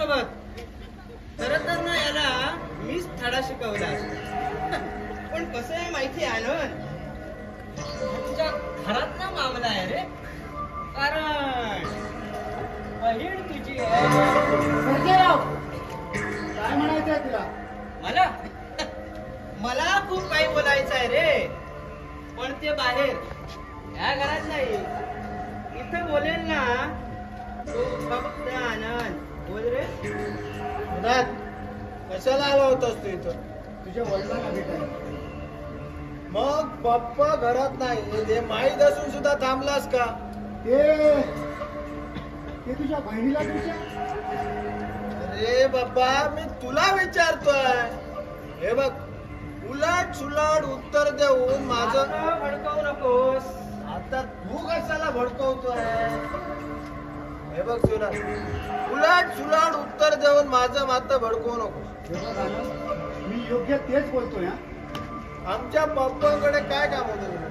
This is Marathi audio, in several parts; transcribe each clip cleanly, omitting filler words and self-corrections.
सोबत. खरं तर ना याला मीच धडा शिकवला. पण कसं आहे माहिती आनंद, तुझ्या घरात ना मामला आहे रे. कारण बहीण तुझी सर्जेराव, काय म्हणायचंय तुला? मला खूप काही बोलायचं आहे रे, पण ते बाहेर या घरात नाही. इथं बोलेल ना तो फक्त आनंद. बोल रे. कशाला आला होतास तू इथं? तुझ्या वडिलांना भेटायला. मग पप्पा घरात नाही हे माहीत असून सुद्धा थांबलास का? ते तुझ्या बहिणीला विचार. अरे बाबा, मी तुला विचारतोय. हे बघ, उलट सुलट उत्तर देऊन माझं भडकवू नकोस. आता तू कशाला भडकवतोय? हे बघ सुना, उलट सुलट उत्तर देऊन माझं मात्र भडकवू नको. मी योग्य तेच बोलतोय. आमच्या पप्पांकडे काय काम होतं तुला?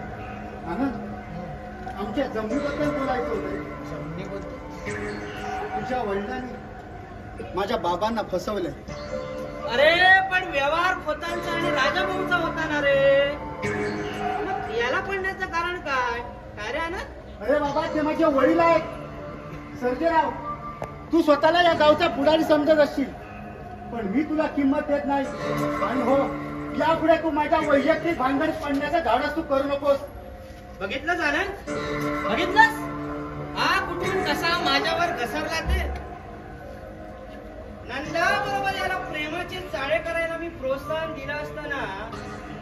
आनंद, आमच्या जमिनीबद्दल बोलायचं होतं. तुझ्या वडिलांनी माझ्या बाबांना फसवलंय. अरे पण व्यवहार खोतांचा आणि राजाभाऊचा होता ना रे. मग याला पडण्याचं कारण काय? काय रे आनंद? अरे बाबा, ते माझे वडील आहेत. सर्जेराव, तू स्वतःला या गावचा पुढारी समजत असशील, पण मी तुला किंमत देत नाही. आणि हो, यापुढे तू माझ्या वैयक्तिक भानगडीत पडण्याचं धाडस तू करू नकोस. बघितलंच आनंद, बघितलंस हा कुठून कसा माझ्यावर घसरला ते. नंदा बरोबर याला प्रेमाचे चाळे करायला मी प्रोत्साहन दिलं असताना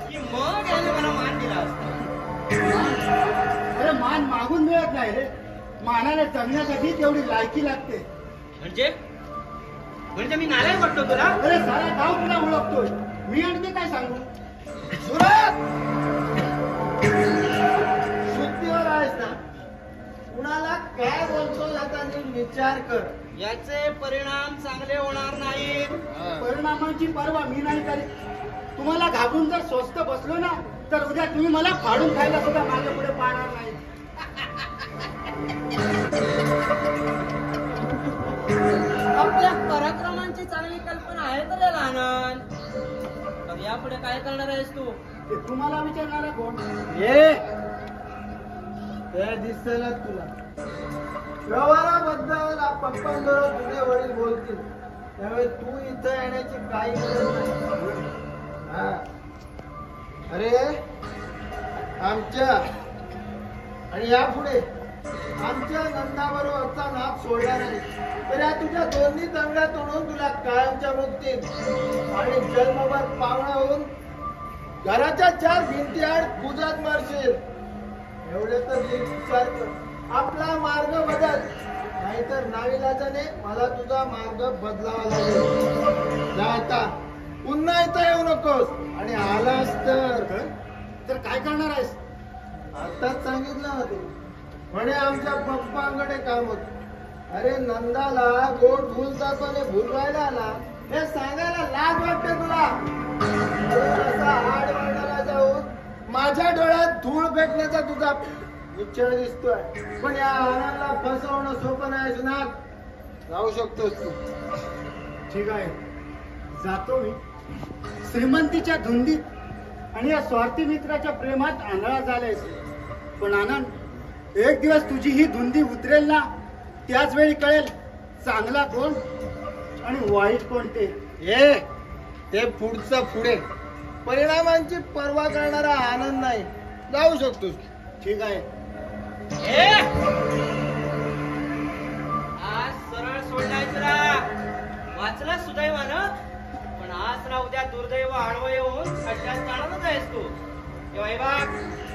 की मग याने मला मान दिला असता. अरे मान मागून मिळत नाही रे, मानाने जगण्यासाठी तेवढी लायकी लागते. म्हणजे मी नालायक वाटतो तुला? अरे सारा गाव तुला ओळखतोय, मी आणखी काय सांगू? शुद्धीवर आहेस ना? कुणाला काय बोलतो आता विचार कर. याचे परिणाम चांगले होणार नाहीत. परिणामांची पर्वा मी नाही करीत. तुम्हाला घाबरून जर स्वस्त बसलो ना, तर उद्या तुम्ही मला फाडून खायला सुद्धा माझ्या पुढे पाहणार नाही. आपल्या पराक्रमांची चांगली कल्पना आहे तर याला आनंद. तर यापुढे काय करणार आहेस तू? ते तुम्हाला विचारणारा कोण? ते दिसेल तुला. व्यवहाराबद्दल पप्पांबरोबर तुझे वडील बोलतील, त्यामुळे तू इथं येण्याची काही गरज नाही. अरे आमच्या आणि यापुढे आमच्या नंदाबरोबरचा नाद सोडला नाही तर या तुझ्या दोन्ही तंगड्या तोडून तुला कायमच्या मुक्तीत आणि जन्मभर पावणा होऊन घराच्या 4 भिंती आड पूजात मरशील. एवढे तर विचार कर. आपला मार्ग बदल, नाहीतर नाविलाजाने मला तुझा मार्ग बदलावा लागेल. जा आता, पुन्हा इथं येऊ नकोस. आणि आलास तर काय करणार आहेस? आताच सांगितलं ना तू, म्हणे आमच्या पप्पांकडे काम होत. अरे नंदाला गोड भूलताने भुलवायला आला हे सांगायला लाज वाटते तुला? असा हाड वाटायला जाऊन माझ्या डोळ्यात धूळ फेकण्याचा तुझा विचार दिसतोय. पण या आनंदला फसवणं सोपं नाही. सुनाक जाऊ शकतोस तू. ठीक आहे, जातो मी. श्रीमंतीच्या धुंदीत आणि या स्वार्थी मित्राच्या प्रेमात आंधळा झालेस. पण आनंद, एक दिवस तुझी ही धुंदी उतरेल ना, त्याच वेळी कळेल चांगला कोण आणि वाईट कोणते. ते पुढचं पुढे. परिणामांची पर्वा करणारा आनंद नाही. जाऊ शकतोस. ठीक आहे. आज सरळ सोडलाय तुला. वाचला सुदैवानं, पण आज ना उद्या दुर्दैव आडवं येऊन खड्ड्यात जाणारच आहेस तू.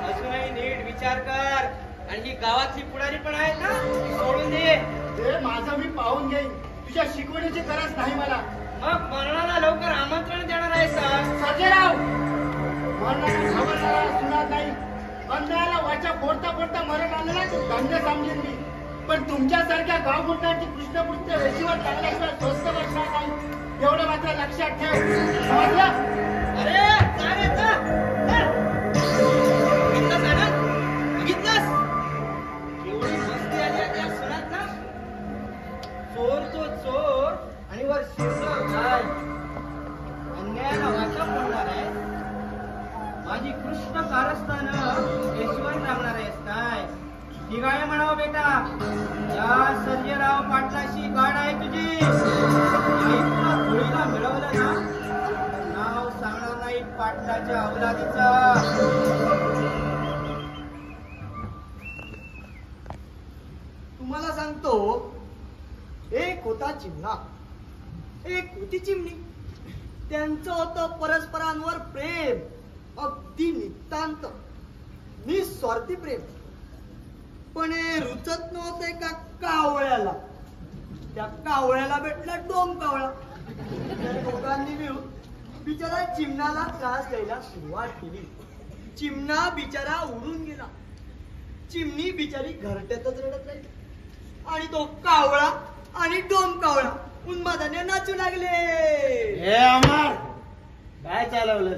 अजूनही नीट विचार कर. आणि ही गावातली पुढारी पण आहेत ना, सोडून दे. ते माझं मी पाहून घेईन. तुझ्या शिकवण्याची गरज नाही मला. मग मरणाला लवकर आमंत्रण देणार आहेस का? सर्जेराव, मरणाला घाबरणारा सुनार नाही. अन्यायाला वाचा फोडता फोडता मरण आलेला तो धन्य समजेन मी. पण तुमच्यासारख्या गावगुंडांची कृष्णपूरच्या वेशीवर लागल्याशिवाय स्वस्त बसणार नाही, एवढं मात्र लक्षात ठेव. समजलं? अरे जा रे जा. बघितलंस आनंद, बघितलंस एवढी मस्ती आली त्या सुनात ना. चोर तो चोर आणि वर पाटलाच्या अवलादीचा. तुम्हाला सांगतो, एक होता चिमणा, एक होती चिमणी. त्यांचं होतं परस्परांवर प्रेम, अगदी नितांत निस्वार्थी प्रेम. पण हे रुचत नव्हतं एका कावळ्याला. त्या कावळ्याला भेटला डोम कावळा. त्या दोघांनी मिळून बिचारा चिमणाला त्रास द्यायला सुरुवात केली. चिमणा बिचारा उडून गेला. चिमणी बिचारी घरट्यातच रडत राहिली. आणि तो कावळा आणि डोम कावळा उन्मादाने नाचू लागले. हे अमर, काय चालवलं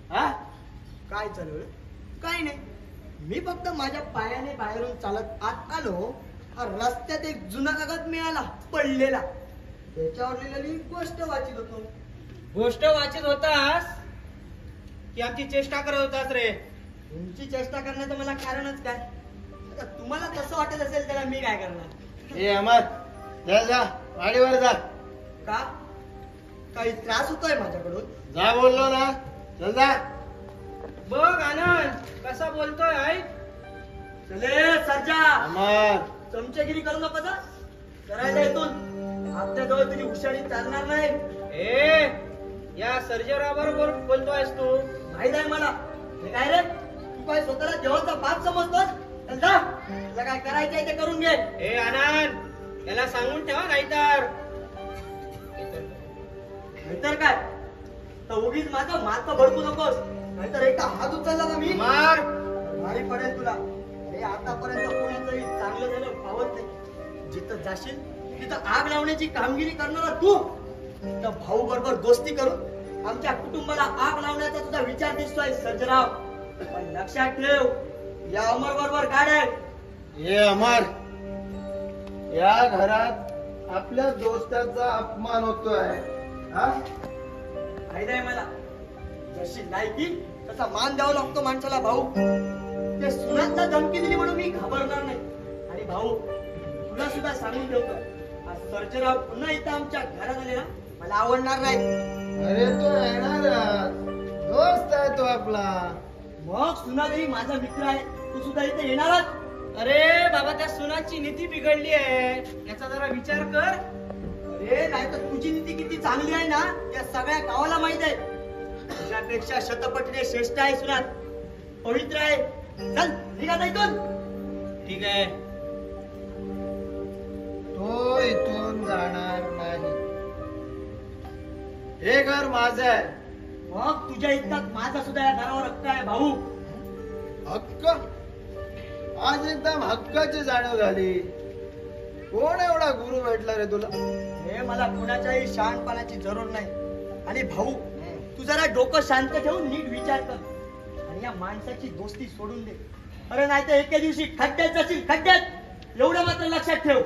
हा? काय चालवलं? काय नाही, मी फक्त माझ्या पायाने बाहेरून चालत आत आलो. रस्त्यात एक जुना कागद मिळाला पडलेला. त्याच्यावर लिहिलेली गोष्ट वाचित होतो. गोष्ट वाचित होतास की आमची चेष्टा करत होतास रे? तुमची चेष्टा करण्याचं मला कारणच काय? आता तुम्हाला तसं वाटत असेल त्याला मी काय करणार? हे अमर, जा जा वाडीवर जा. का काही त्रास होतोय माझ्याकडून? जा बोललो ना, चल जा. बघ आनंद कसा बोलतोय ऐक. चले सरजा, अमर, चमचेगिरी करू नको जा. करायला इथून आपल्याजवळ तुझी हुशारी चालणार नाही. ए या सर्जरा बरोबर बोलतोयस तू? माहित आहे मला. हे काय रे, तू काय स्वतःला देवाचा बाप समजतोस? चल जा, तुला काय करायचंय ते करून घे. ए आनंद, त्याला सांगून ठेवा नाहीतर. नाहीतर काय, तर उगीच माझं मात भडकू नकोस. नाहीतर एकदा हात उचलला ना मी मार. भारी पडेल तुला. अरे आतापर्यंत कोणाचंही चांगलं झालं पावत नाही. जिथं जाशील तिथं आग लावण्याची कामगिरी करणारा तू, तर भाऊ बरोबर दोस्ती करून आमच्या कुटुंबाला आग लावण्याचा तुझा विचार दिसतोय सर्जराव. पण लक्षात ठेव, या अमर बरोबर गाड्या. हे अमर, या घरात आपल्या दोस्ताचा अपमान होतोय हा? माहित आहे मला. जशी लायकी तसा मान द्यावा लागतो माणसाला भाऊ. ते सुनांना धमकी दिली म्हणून मी घाबरणार नाही. आणि भाऊ, तुला सुद्धा सांगून ठेवतो, हा सर्जराव पुन्हा इथं आमच्या घरात आले ना, मला आवडणार नाही. अरे तो येणारच, दोस्त आहे तो आपला. मग सुनादेवी माझा मित्र आहे, तू सुद्धा इथे येणारच. अरे बाबा, त्या सुनाची नीती बिघडली आहे, याचा जरा विचार कर. अरे नाही तर तुझी नीती किती चांगली आहे ना, या सगळ्या गावाला माहित आहे. तुझ्यापेक्षा शतपटीने श्रेष्ठ आहे सुनात, पवित्र आहे. चल निघा इथून. ठीक आहे. तो इथून जाणार नाही. हे घर माझं आहे. मग तुझ्या इतकाच माझा सुद्धा या घरावर हक्क आहे भाऊ. हक्क? आज एकदम हक्काची जाणीव झाली. कोण एवढा गुरु भेटला रे तुला? हे मला कुणाच्याही शहाणपणाची जरूर नाही. आणि भाऊ, तू जरा डोकं शांत ठेवून नीट विचार कर आणि या माणसाची दोस्ती सोडून दे. अरे नाही तर एके दिवशी खड्ड्यात जाशील, खड्ड्यात. एवढं मात्र लक्षात ठेव.